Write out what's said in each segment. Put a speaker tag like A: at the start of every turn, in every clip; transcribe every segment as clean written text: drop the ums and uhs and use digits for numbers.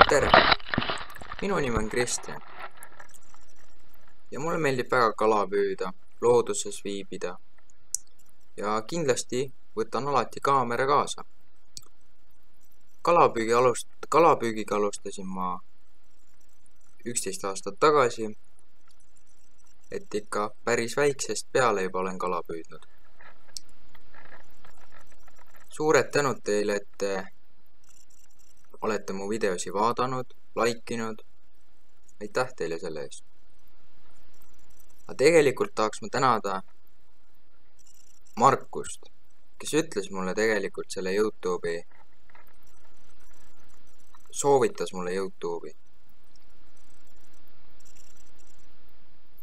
A: tere! Minu nimi on Kristjan ja mulle meeldib väga kala püüda, looduses viibida ja kindlasti võtan alati kaamera kaasa. Kalapüügiga alustasin ma 11 aastat tagasi, et ikka päris väiksest peale juba olen kala püüdnud. Suured tänud teile, et olete mu videosi vaadanud, laikinud. Aitäh teile selle eest. Aga tegelikult tahaks ma tänada Markust, kes ütles mulle tegelikult selle YouTube'i, soovitas mulle YouTube'i.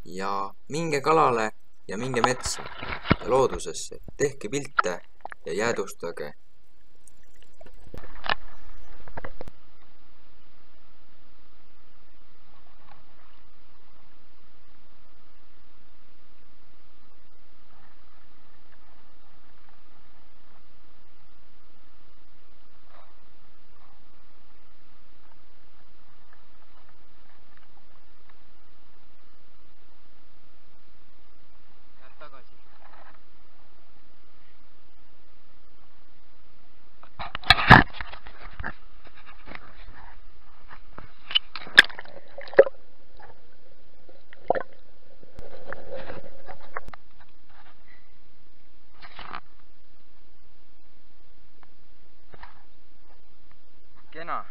A: Ja minge kalale ja minge metsa ja loodusesse, tehke pilte ja jäädustage.
B: Kena,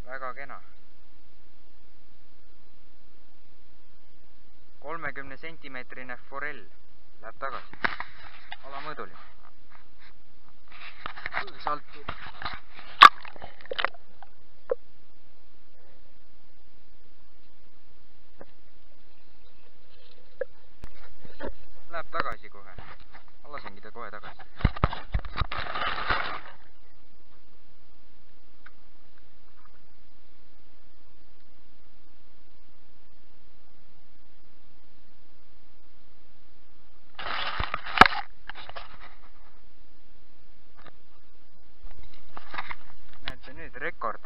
B: väga kena. 30 sentimeetrine forell läheb tagasi, alamõõduline. Saltu. Läheb tagasi kohe, lasengi ta kohe tagasi. Nüüd rekord.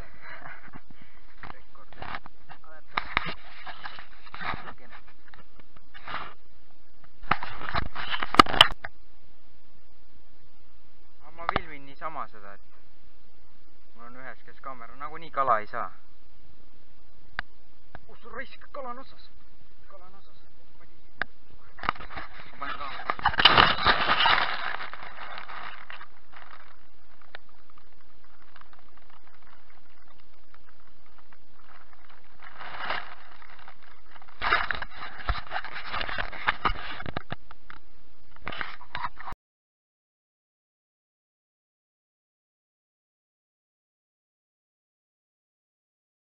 B: Ma filmin niisama seda, et mul on ühes käes kaamera, nagunii kala ei saa. Sul raisk, kala on otsas.